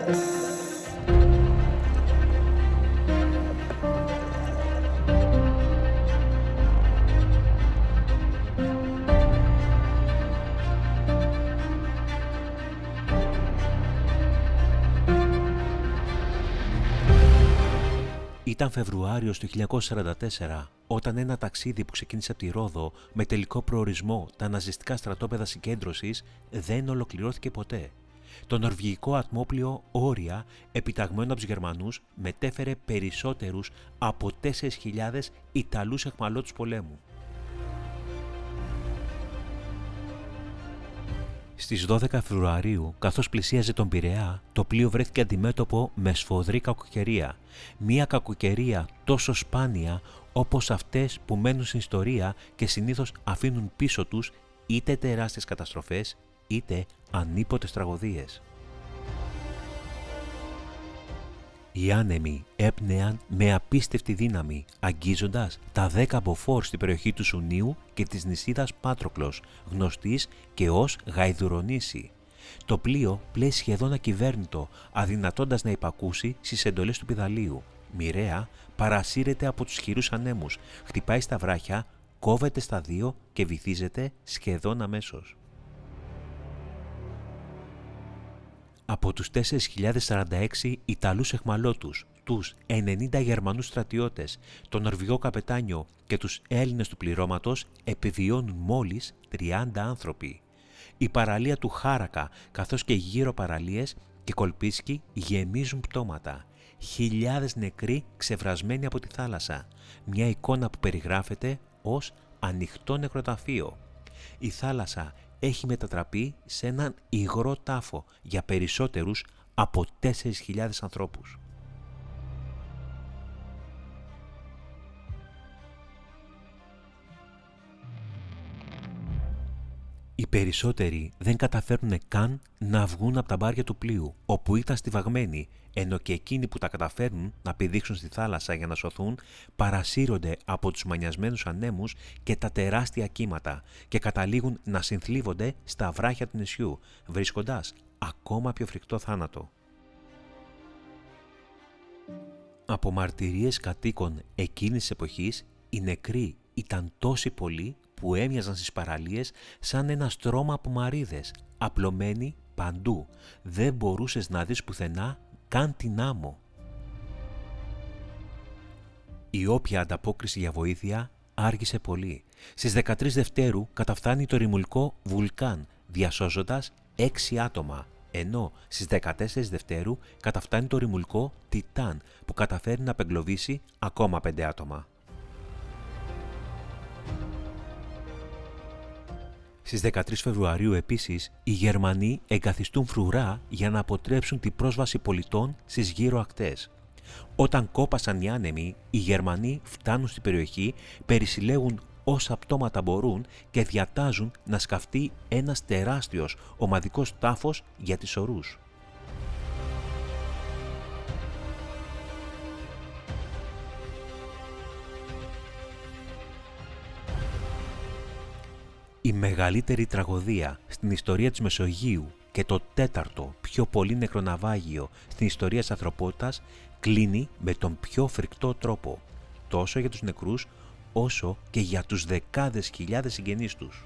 Ήταν Φεβρουάριος του 1944, όταν ένα ταξίδι που ξεκίνησε από τη Ρόδο με τελικό προορισμό τα ναζιστικά στρατόπεδα συγκέντρωσης δεν ολοκληρώθηκε ποτέ. Το νορβηγικό ατμόπλοιο Όρια, επιταγμένο από τους Γερμανούς, μετέφερε περισσότερους από 4.000 Ιταλούς αιχμαλώτους πολέμου. Στις 12 Φεβρουαρίου, καθώς πλησίαζε τον Πειραιά, το πλοίο βρέθηκε αντιμέτωπο με σφοδρή κακοκαιρία. Μία κακοκαιρία τόσο σπάνια όπως αυτές που μένουν στην ιστορία και συνήθως αφήνουν πίσω τους είτε τεράστιες καταστροφές, είτε ανίποτες τραγωδίες. Οι άνεμοι έπνεαν με απίστευτη δύναμη, αγγίζοντας τα 10 μποφόρ στην περιοχή του Σουνίου και της νησίδας Πάτροκλος, γνωστής και ως Γαϊδουρονήσι. Το πλοίο πλέει σχεδόν ακυβέρνητο, αδυνατώντας να υπακούσει στις εντολές του πηδαλίου. Μοιραία παρασύρεται από τους χειρούς ανέμους, χτυπάει στα βράχια, κόβεται στα δύο και βυθίζεται σχεδόν αμέσως. Από τους 4.046 Ιταλούς αιχμαλώτους, τους 90 Γερμανούς στρατιώτες, τον Νορβηγό καπετάνιο και τους Έλληνες του πληρώματος επιβιώνουν μόλις 30 άνθρωποι. Η παραλία του Χάρακα, καθώς και γύρω παραλίες και Κολπίσκι γεμίζουν πτώματα. Χιλιάδες νεκροί ξεβρασμένοι από τη θάλασσα. Μια εικόνα που περιγράφεται ως ανοιχτό νεκροταφείο. Η θάλασσα έχει μετατραπεί σε έναν υγρό τάφο για περισσότερους από 4.000 ανθρώπους. Οι περισσότεροι δεν καταφέρνουν καν να βγουν από τα μπάρια του πλοίου, όπου ήταν στιβαγμένοι, ενώ και εκείνοι που τα καταφέρνουν να πηδήξουν στη θάλασσα για να σωθούν, παρασύρονται από τους μανιασμένους ανέμους και τα τεράστια κύματα και καταλήγουν να συνθλίβονται στα βράχια του νησιού, βρίσκοντας ακόμα πιο φρικτό θάνατο. Από μαρτυρίες κατοίκων εκείνης της εποχής, οι νεκροί ήταν τόσοι πολλοί που έμοιαζαν στις παραλίες σαν ένα στρώμα από μαρίδες, απλωμένοι παντού. Δεν μπορούσες να δεις πουθενά καν την άμμο. Η όποια ανταπόκριση για βοήθεια άργησε πολύ. Στις 13 Δευτέρου καταφθάνει το ρημουλκό Βουλκάν, διασώζοντας 6 άτομα, ενώ στις 14 Δευτέρου καταφθάνει το ρημουλκό Τιτάν, που καταφέρει να απεγκλωβίσει ακόμα 5 άτομα. Στις 13 Φεβρουαρίου επίσης, οι Γερμανοί εγκαθιστούν φρουρά για να αποτρέψουν την πρόσβαση πολιτών στις γύρω ακτές. Όταν κόπασαν οι άνεμοι, οι Γερμανοί φτάνουν στην περιοχή, περισυλλέγουν όσα πτώματα μπορούν και διατάζουν να σκαφτεί ένας τεράστιος ομαδικός τάφος για τις ορούς. Η μεγαλύτερη τραγωδία στην ιστορία της Μεσογείου και το τέταρτο πιο πολύ νεκροναυάγιο στην ιστορία της ανθρωπότητας κλείνει με τον πιο φρικτό τρόπο, τόσο για τους νεκρούς όσο και για τους δεκάδες χιλιάδες συγγενείς τους.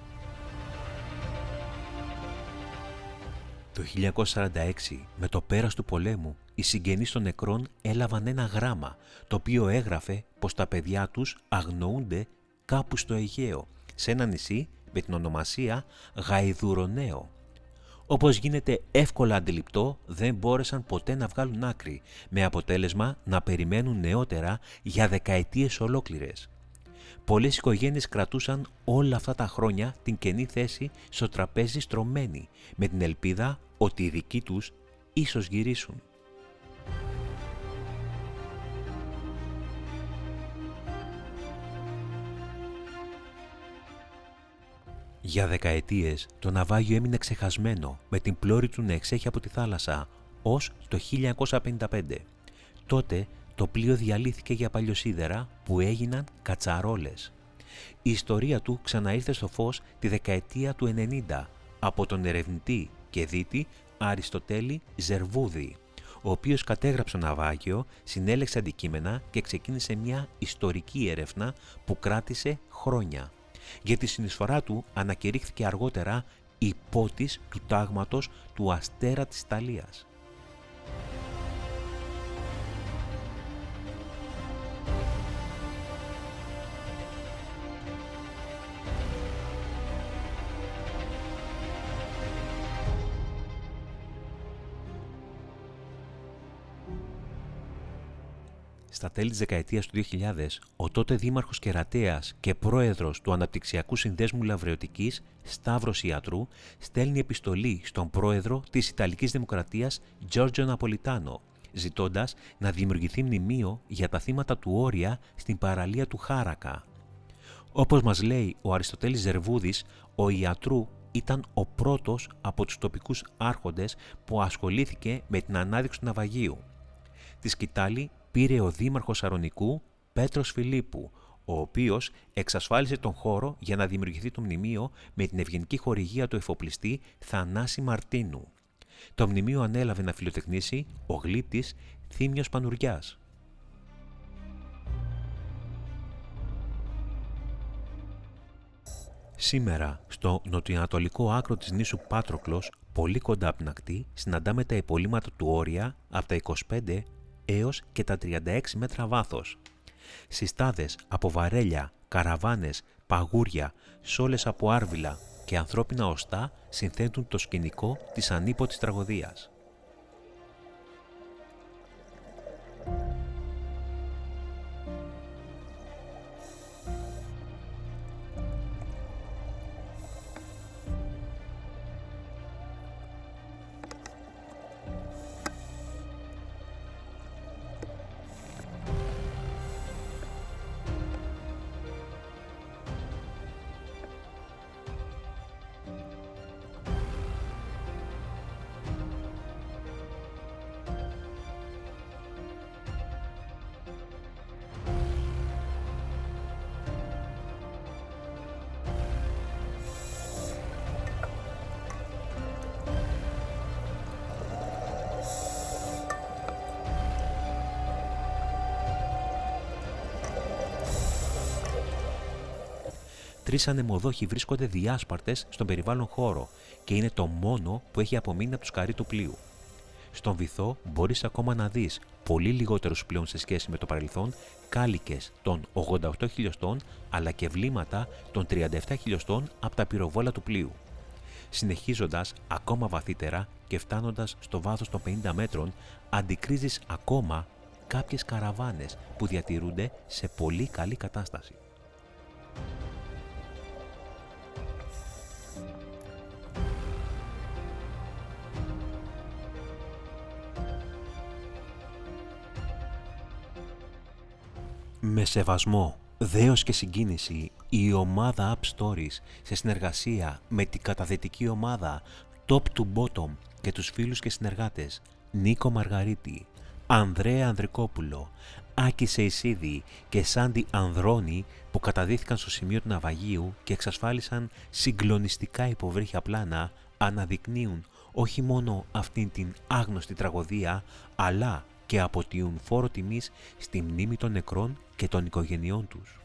Το 1946, με το πέρας του πολέμου, οι συγγενείς των νεκρών έλαβαν ένα γράμμα, το οποίο έγραφε πως τα παιδιά τους αγνοούνται κάπου στο Αιγαίο, σε ένα νησί με την ονομασία Γαϊδουρονέο. Όπως γίνεται εύκολα αντιληπτό, δεν μπόρεσαν ποτέ να βγάλουν άκρη, με αποτέλεσμα να περιμένουν νεότερα για δεκαετίες ολόκληρες. Πολλές οικογένειες κρατούσαν όλα αυτά τα χρόνια την κενή θέση στο τραπέζι στρωμένη, με την ελπίδα ότι οι δικοί τους ίσως γυρίσουν. Για δεκαετίες το ναυάγιο έμεινε ξεχασμένο, με την πλώρη του να εξέχει από τη θάλασσα, ως το 1955. Τότε το πλοίο διαλύθηκε για παλιοσίδερα που έγιναν κατσαρόλες. Η ιστορία του ξαναήρθε στο φως τη δεκαετία του 90 από τον ερευνητή και δίτη Αριστοτέλη Ζερβούδη, ο οποίος κατέγραψε το ναυάγιο, συνέλεξε αντικείμενα και ξεκίνησε μια ιστορική έρευνα που κράτησε χρόνια. Για τη συνεισφορά του ανακηρύχθηκε αργότερα υπότης του τάγματος του Αστέρα της Ιταλίας. Στα τέλη της δεκαετίας του 2000, ο τότε δήμαρχος Κερατέας και πρόεδρος του Αναπτυξιακού Συνδέσμου Λαβρεωτικής, Σταύρος Ιατρού, στέλνει επιστολή στον πρόεδρο της Ιταλικής Δημοκρατίας, Τζόρτζο Ναπολιτάνο, ζητώντας να δημιουργηθεί μνημείο για τα θύματα του Όρια στην παραλία του Χάρακα. Όπως μας λέει ο Αριστοτέλης Ζερβούδης, ο Ιατρού ήταν ο πρώτος από τους τοπικούς άρχοντες που ασχολήθηκε με την ανάδειξη του ναυαγίου. Τη σκητάλη πήρε ο δήμαρχος Σαρονικού, Πέτρος Φιλίππου, ο οποίος εξασφάλισε τον χώρο για να δημιουργηθεί το μνημείο με την ευγενική χορηγία του εφοπλιστή Θανάση Μαρτίνου. Το μνημείο ανέλαβε να φιλοτεχνήσει ο γλύπτης Θήμιος Πανουριάς. Σήμερα, στο νοτιοανατολικό άκρο της νήσου Πάτροκλος, πολύ κοντά από την ακτή, συναντάμε τα υπολείμματα του Όρια από τα 25 έως και τα 36 μέτρα βάθος. Συστάδες από βαρέλια, καραβάνες, παγούρια, σόλες από άρβιλα και ανθρώπινα οστά συνθέτουν το σκηνικό της ανίποτης τραγωδίας. Τρεις ανεμοδόχοι βρίσκονται διάσπαρτες στον περιβάλλον χώρο και είναι το μόνο που έχει απομείνει από το σκαρί του πλοίου. Στον βυθό μπορείς ακόμα να δεις πολύ λιγότερους πλέον σε σχέση με το παρελθόν κάλικες των 88 χιλιοστών αλλά και βλήματα των 37 χιλιοστών από τα πυροβόλα του πλοίου. Συνεχίζοντας ακόμα βαθύτερα και φτάνοντας στο βάθος των 50 μέτρων, αντικρίζεις ακόμα κάποιες καραβάνες που διατηρούνται σε πολύ καλή κατάσταση. Με σεβασμό, δέος και συγκίνηση, η ομάδα Up Stories σε συνεργασία με την καταδετική ομάδα Top to Bottom και τους φίλους και συνεργάτες Νίκο Μαργαρίτη, Ανδρέα Ανδρικόπουλο, Άκη Σεϊσίδη και Σάντι Ανδρώνη που καταδύθηκαν στο σημείο του ναυαγίου και εξασφάλισαν συγκλονιστικά υποβρύχια πλάνα, αναδεικνύουν όχι μόνο αυτήν την άγνωστη τραγωδία, αλλά και αποτείουν φόρο τιμής στη μνήμη των νεκρών και των οικογενειών τους.